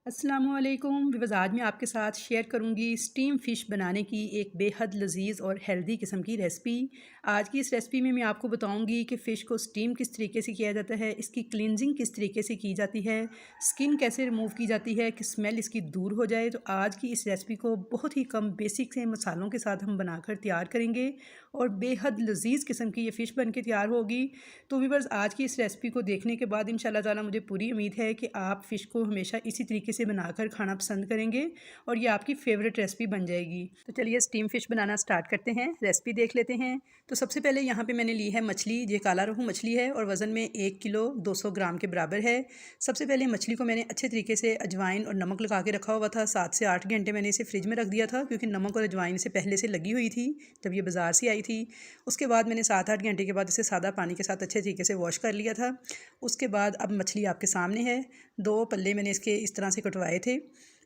अस्सलामुअलैकुम व्यूअर्स, आज मैं आपके साथ शेयर करूंगी स्टीम फ़िश बनाने की एक बेहद लजीज और हेल्दी किस्म की रेसिपी। आज की इस रेसिपी में मैं आपको बताऊंगी कि फ़िश को स्टीम किस तरीके से किया जाता है, इसकी क्लींजिंग किस तरीके से की जाती है, स्किन कैसे रिमूव की जाती है कि स्मेल इसकी दूर हो जाए। तो आज की इस रेसिपी को बहुत ही कम बेसिक से मसालों के साथ हम बनाकर तैयार करेंगे और बेहद लजीज किस्म की ये फ़िश बन के तैयार होगी। तो व्यूअर्स, आज की इस रेसिपी को देखने के बाद इंशाल्लाह ताला मुझे पूरी उम्मीद है कि आप फ़िश को हमेशा इसी तरीके से बनाकर खाना पसंद करेंगे और ये आपकी फेवरेट रेसिपी बन जाएगी। तो चलिए स्टीम फ़िश बनाना स्टार्ट करते हैं, रेसिपी देख लेते हैं। तो सबसे पहले यहाँ पे मैंने ली है मछली, ये काला रोहू मछली है और वज़न में 1 किलो 200 ग्राम के बराबर है। सबसे पहले मछली को मैंने अच्छे तरीके से अजवाइन और नमक लगा के रखा हुआ था। 7 से 8 घंटे मैंने इसे फ्रिज में रख दिया था क्योंकि नमक और अजवाइन से पहले से लगी हुई थी जब ये बाज़ार से आई थी। उसके बाद मैंने 7-8 घंटे के बाद इसे सादा पानी के साथ अच्छे तरीके से वॉश कर लिया था। उसके बाद अब मछली आपके सामने है। 2 पल्ले मैंने इसके इस तरह से कटवाए थे।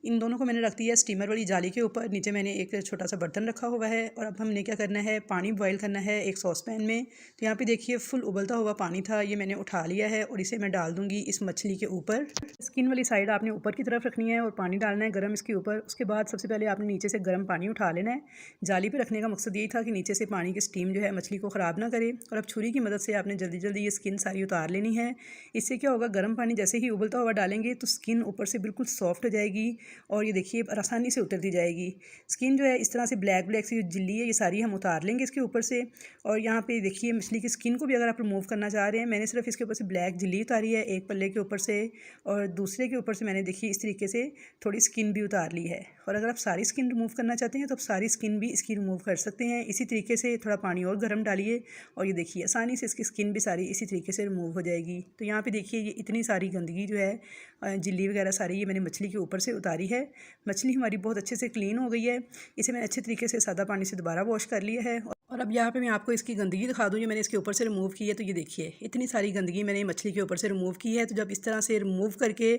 इन दोनों को मैंने रख दिया स्टीमर वाली जाली के ऊपर। नीचे मैंने एक छोटा सा बर्तन रखा हुआ है और अब हमने क्या करना है, पानी बॉईल करना है एक सॉस पैन में। तो यहाँ पे देखिए फुल उबलता हुआ पानी था, ये मैंने उठा लिया है और इसे मैं डाल दूँगी इस मछली के ऊपर। स्किन वाली साइड आपने ऊपर की तरफ रखनी है और पानी डालना है गर्म इसके ऊपर। उसके बाद सबसे पहले आपने नीचे से गर्म पानी उठा लेना है। जाली पर रखने का मकसद यही था कि नीचे से पानी की स्टीम जो है मछली को ख़राब ना करे। और अब छुरी की मदद से आपने जल्दी जल्दी ये स्किन सारी उतार लेनी है। इससे क्या होगा, गर्म पानी जैसे ही उबलता हुआ डालेंगे तो स्किन ऊपर से बिल्कुल सॉफ्ट हो जाएगी और ये देखिए आसानी से उतरती जाएगी। स्किन जो है इस तरह से ब्लैक ब्लैक सी जो झिल्ली है ये सारी हम उतार लेंगे इसके ऊपर से। और यहाँ पे देखिए मछली की स्किन को भी अगर आप रिमूव करना चाह रहे हैं, मैंने सिर्फ इसके ऊपर से ब्लैक झिल्ली उतारी है एक पल्ले के ऊपर से, और दूसरे के ऊपर से मैंने देखिए इस तरीके से थोड़ी स्किन भी उतार ली है। और अगर आप सारी स्किन रिमूव करना चाहते हैं तो आप सारी स्किन भी इसकी रिमूव कर सकते हैं। इसी तरीके से थोड़ा पानी और गर्म डालिए और ये देखिए आसानी से इसकी स्किन भी सारी इसी तरीके से रिमूव हो जाएगी। तो यहाँ पे देखिए ये इतनी सारी गंदगी जो है झिल्ली वगैरह सारी ये मैंने मछली के ऊपर से उतारी है। मछली हमारी बहुत अच्छे से क्लीन हो गई है। इसे मैंने अच्छे तरीके से सादा पानी से दोबारा वॉश कर लिया है। और अब यहाँ पे मैं आपको इसकी गंदगी दिखा दूँ, ये मैंने इसके ऊपर से रिमूव की है। तो ये देखिए इतनी सारी गंदगी मैंने मछली के ऊपर से रिमूव की है। तो जब इस तरह से रिमूव करके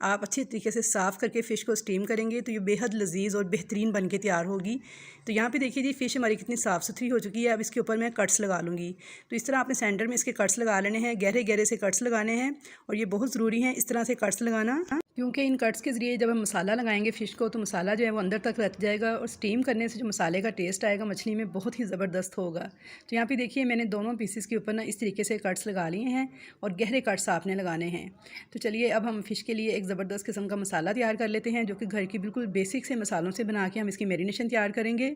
आप अच्छे तरीके से साफ़ करके फ़िश को स्टीम करेंगे तो ये बेहद लजीज और बेहतरीन बन के तैयार होगी। तो यहाँ पे देखिए जी फ़िश हमारी कितनी साफ़ सुथरी हो चुकी है। अब इसके ऊपर मैं कट्स लगा लूँगी। तो इस तरह आपने सेंटर में इसके कट्स लगा लेने हैं, गहरे गहरे से कट्स लगाने हैं और ये बहुत ज़रूरी है इस तरह से कट्स लगाना, क्योंकि इन कट्स के ज़रिए जब हम मसाला लगाएंगे फ़िश को तो मसाला जो है वो अंदर तक रच जाएगा और स्टीम करने से जो मसाले का टेस्ट आएगा मछली में बहुत ही ज़बरदस्त होगा। तो यहाँ पे देखिए मैंने दोनों पीसेस के ऊपर ना इस तरीके से कट्स लगा लिए हैं और गहरे कट्स आपने लगाने हैं। तो चलिए अब हम फ़िश के लिए एक ज़बरदस्त किस्म का मसाला तैयार कर लेते हैं जो कि घर की बिल्कुल बेसिक से मसालों से बना के हम इसकी मैरिनेशन तैयार करेंगे।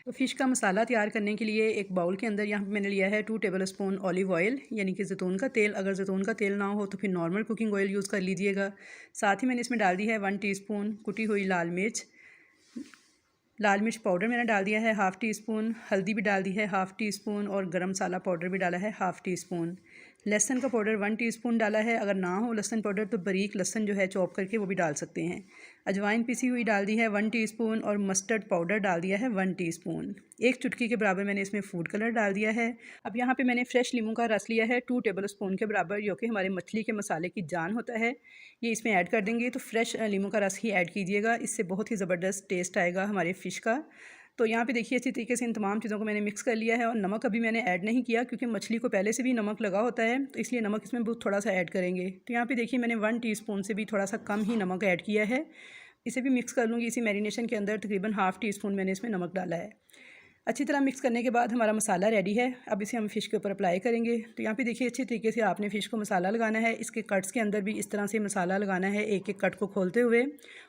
तो फ़िश का मसाला तैयार करने के लिए एक बाउल के अंदर यहाँ पर मैंने लिया है 2 टेबल स्पून ऑलिव ऑयल यानी कि जैतून का तेल। अगर जैतून का तेल ना हो तो फिर नॉर्मल कुकिंग ऑयल यूज़ कर लीजिएगा। साथ ही मैंने इसमें डाल दी है 1 टीस्पून कुटी हुई लाल मिर्च पाउडर मैंने डाल दिया है हाफ़ टी स्पून। हल्दी भी डाल दी है हाफ़ टी स्पून और गरम मसाला पाउडर भी डाला है हाफ़ टी स्पून। लहसुन का पाउडर 1 टीस्पून डाला है। अगर ना हो लहसुन पाउडर तो बारीक लहसुन जो है चॉप करके वो भी डाल सकते हैं। अजवाइन पिसी हुई डाल दी है 1 टीस्पून और मस्टर्ड पाउडर डाल दिया है 1 टीस्पून। एक चुटकी के बराबर मैंने इसमें फूड कलर डाल दिया है। अब यहाँ पे मैंने फ्रेश नींबू का रस लिया है 2 टेबल स्पून के बराबर, जो कि हमारे मछली के मसाले की जान होता है। ये इसमें ऐड कर देंगे। तो फ्रेश नींबू का रस ही ऐड कीजिएगा, इससे बहुत ही ज़बरदस्त टेस्ट आएगा हमारे फ़िश का। तो यहाँ पे देखिए इसी तरीके से इन तमाम चीज़ों को मैंने मिक्स कर लिया है और नमक अभी मैंने ऐड नहीं किया क्योंकि मछली को पहले से भी नमक लगा होता है, तो इसलिए नमक इसमें बहुत थोड़ा सा ऐड करेंगे। तो यहाँ पे देखिए मैंने 1 टीस्पून से भी थोड़ा सा कम ही नमक ऐड किया है। इसे भी मिक्स कर लूँगी। इसी मैरिनेशन के अंदर तकरीबन हाफ़ टीस्पून मैंने इसमें नमक डाला है। अच्छी तरह मिक्स करने के बाद हमारा मसाला रेडी है। अब इसे हम फ़िश के ऊपर अप्लाई करेंगे। तो यहाँ पे देखिए अच्छी तरीके से आपने फ़िश को मसाला लगाना है। इसके कट्स के अंदर भी इस तरह से मसाला लगाना है, एक एक कट को खोलते हुए,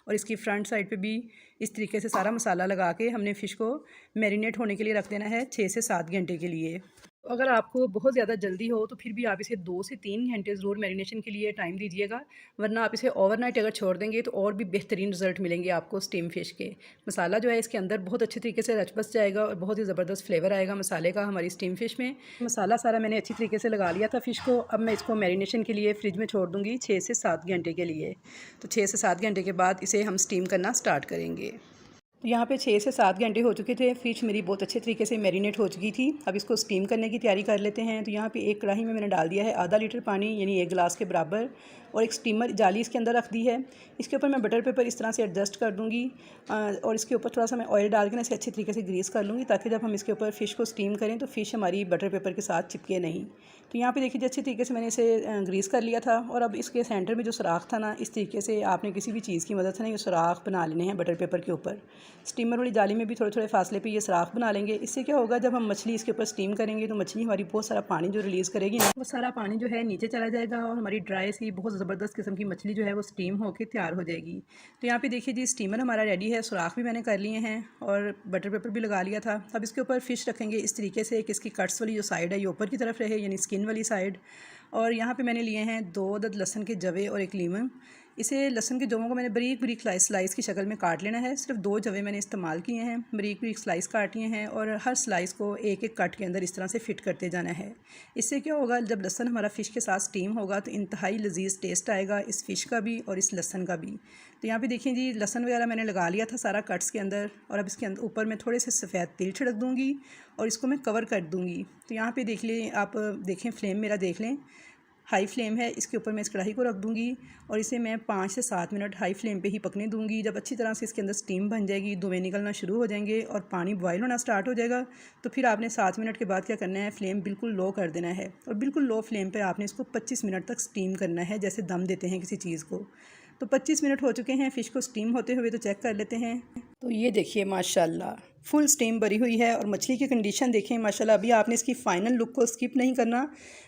और इसकी फ्रंट साइड पे भी इस तरीके से सारा मसाला लगा के हमने फ़िश को मैरिनेट होने के लिए रख देना है 6 से 7 घंटे के लिए। अगर आपको बहुत ज़्यादा जल्दी हो तो फिर भी आप इसे 2 से 3 घंटे ज़रूर मैरिनेशन के लिए टाइम दीजिएगा, वरना आप इसे ओवरनाइट अगर छोड़ देंगे तो और भी बेहतरीन रिज़ल्ट मिलेंगे आपको स्टीम फ़िश के। मसाला जो है इसके अंदर बहुत अच्छे तरीके से रच बस जाएगा और बहुत ही ज़बरदस्त फ्लेवर आएगा मसाले का हमारी स्टीम फ़िश में। मसाला सारा मैंने अच्छी तरीके से लगा लिया था फ़िश को। अब मैं इसको मैरिनेशन के लिए फ्रिज में छोड़ दूँगी 6 से 7 घंटे के लिए। तो 6 से 7 घंटे के बाद इसे हम स्टीम करना स्टार्ट करेंगे। तो यहाँ पे 6 से 7 घंटे हो चुके थे। फ़िश मेरी बहुत अच्छे तरीके से मैरिनेट हो चुकी थी। अब इसको स्टीम करने की तैयारी कर लेते हैं। तो यहाँ पे एक कढ़ाई में मैंने डाल दिया है आधा लीटर पानी यानी 1 गिलास के बराबर, और एक स्टीमर जाली इसके अंदर रख दी है। इसके ऊपर मैं बटर पेपर इस तरह से एडजस्ट कर दूँगी और इसके ऊपर थोड़ा सा मैं ऑयल डाल के ना इसे अच्छी तरीके से ग्रीस कर लूँगी, ताकि जब हम इसके ऊपर फ़िश को स्टीम करें तो फ़िश हमारी बटर पेपर के साथ चिपके नहीं। तो यहाँ पे देखिए अच्छी तरीके से मैंने इसे ग्रीस कर लिया था। और अब इसके सेंटर में जो सुराख था ना, इस तरीके से आपने किसी भी चीज़ की मदद से ना ये सुराख बना लेने हैं बटर पेपर के ऊपर। स्टीमर वाली जाली में भी थोड़े थोड़े फासले पे ये सुराख बना लेंगे। इससे क्या होगा, जब हम मछली इसके ऊपर स्टीम करेंगे तो मछली हमारी बहुत सारा पानी जो रिलीज़ करेगी ना, वो सारा पानी जो है नीचे चला जाएगा और हमारी ड्राई सी बहुत ज़बरदस्त किस्म की मछली जो है वो स्टीम होकर तैयार हो जाएगी। तो यहाँ पे देखिए जी, स्टीमर हमारा रेडी है, सुराख भी मैंने कर लिए हैं और बटर पेपर भी लगा लिया था। अब इसके ऊपर फ़िश रखेंगे इस तरीके से कि इसकी कट्स वाली जो साइड है ये ऊपर की तरफ रहे, यानी स्किन वाली साइड। और यहाँ पे मैंने लिए हैं 2 अदद लहसुन के जवे और एक लीमन। इसे लहसुन के जवों को मैंने बारीक बारीक स्लाइस की शक्ल में काट लेना है। सिर्फ 2 जवे मैंने इस्तेमाल किए हैं, बारीक बारीक स्लाइस काटी हैं और हर स्लाइस को एक एक कट के अंदर इस तरह से फ़िट करते जाना है। इससे क्या होगा, जब लहसुन हमारा फ़िश के साथ स्टीम होगा तो इंतहाई लजीज़ टेस्ट आएगा इस फ़िश का भी और इस लहसुन का भी। तो यहाँ पे देखिए जी, लहसुन वगैरह मैंने लगा लिया था सारा कट्स के अंदर। और अब इसके अंदर ऊपर मैं थोड़े से सफ़ेद तिल छिड़क दूँगी और इसको मैं कवर कर दूँगी। तो यहाँ पे देख लें, आप देखें फ्लेम मेरा देख लें, हाई फ्लेम है। इसके ऊपर मैं इस कढ़ाई को रख दूँगी और इसे मैं 5 से 7 मिनट हाई फ्लेम पे ही पकने दूँगी। जब अच्छी तरह से इसके अंदर स्टीम बन जाएगी, धुएँ निकलना शुरू हो जाएंगे और पानी बॉयल होना स्टार्ट हो जाएगा, तो फिर आपने 7 मिनट के बाद क्या करना है, फ्लेम बिल्कुल लो कर देना है और बिल्कुल लो फ्लेम पे आपने इसको 25 मिनट तक स्टीम करना है, जैसे दम देते हैं किसी चीज़ को। तो 25 मिनट हो चुके हैं फ़िश को स्टीम होते हुए, तो चेक कर लेते हैं। तो ये देखिए माशाल्लाह फुल स्टीम भरी हुई है और मछली की कंडीशन देखें माशाल्लाह। अभी आपने इसकी फ़ाइनल लुक को स्किप नहीं करना,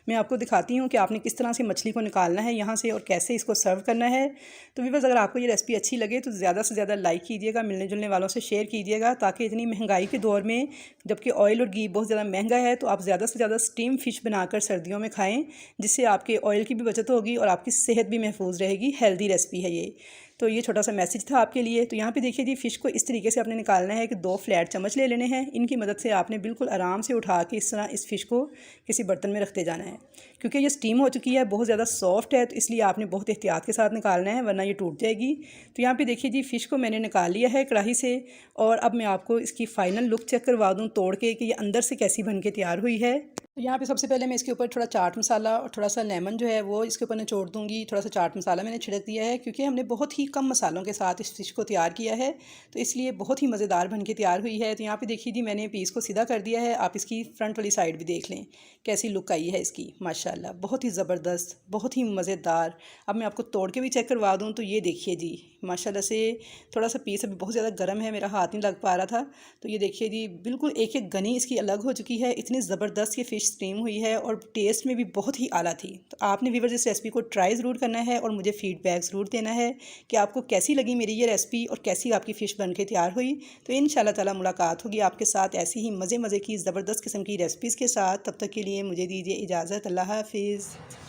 मैं आपको दिखाती हूँ कि आपने किस तरह से मछली को निकालना है यहाँ से और कैसे इसको सर्व करना है। तो व्यूअर्स, अगर आपको ये रेसिपी अच्छी लगे तो ज़्यादा से ज़्यादा लाइक कीजिएगा, मिलने जुलने वालों से शेयर कीजिएगा, ताकि इतनी महंगाई के दौर में, जबकि ऑयल और घी बहुत ज़्यादा महंगा है, तो आप ज़्यादा से ज़्यादा स्टीम फ़िश बनाकर सर्दियों में खाएँ, जिससे आपके ऑयल की भी बचत होगी और आपकी सेहत भी महफूज रहेगी। हेल्दी रेसिपी है ये। तो ये छोटा सा मैसेज था आपके लिए। तो यहाँ पे देखिए जी, फ़िश को इस तरीके से आपने निकालना है कि 2 फ्लैट चम्मच ले लेने हैं। इनकी मदद से आपने बिल्कुल आराम से उठा के इस तरह इस फ़िश को किसी बर्तन में रखते जाना है। क्योंकि ये स्टीम हो चुकी है, बहुत ज़्यादा सॉफ्ट है, तो इसलिए आपने बहुत एहतियात के साथ निकालना है, वरना ये टूट जाएगी। तो यहाँ पे देखिए जी, फ़िश को मैंने निकाल लिया है कढ़ाई से और अब मैं आपको इसकी फ़ाइनल लुक चेक करवा दूँ तोड़ के कि ये अंदर से कैसी बन के तैयार हुई है। तो यहाँ पे सबसे पहले मैं इसके ऊपर थोड़ा चाट मसाला और थोड़ा सा लेमन जो है वो इसके ऊपर निचोड़ दूँगी। थोड़ा सा चाट मसाला मैंने छिड़क दिया है, क्योंकि हमने बहुत ही कम मसालों के साथ इस फ़िश को तैयार किया है, तो इसलिए बहुत ही मज़ेदार बन के तैयार हुई है। तो यहाँ पे देखिए जी, मैंने पीस को सीधा कर दिया है। आप इसकी फ्रंट वाली साइड भी देख लें कैसी लुक आई है इसकी, माशाल्लाह बहुत ही ज़बरदस्त, बहुत ही मज़ेदार। अब मैं आपको तोड़ के भी चेक करवा दूँ। तो ये देखिए जी, माशाल्लाह से थोड़ा सा पीस अभी बहुत ज़्यादा गर्म है, मेरा हाथ नहीं लग पा रहा था। तो ये देखिए जी, बिल्कुल एक एक गनी इसकी अलग हो चुकी है। इतनी ज़बरदस्त ये फ़िश स्टीम हुई है और टेस्ट में भी बहुत ही आला थी। तो आपने व्यूअर्स इस रेसिपी को ट्राई ज़रूर करना है और मुझे फ़ीडबैक ज़रूर देना है कि आपको कैसी लगी मेरी ये रेसिपी और कैसी आपकी फ़िश बन के तैयार हुई। तो इंशाल्लाह ताला मुलाकात होगी आपके साथ ऐसी ही मज़े मज़े की ज़बरदस्त किस्म की रेसिपीज़ के साथ। तब तक के लिए मुझे दीजिए इजाज़त। अल्लाह हाफ़िज़।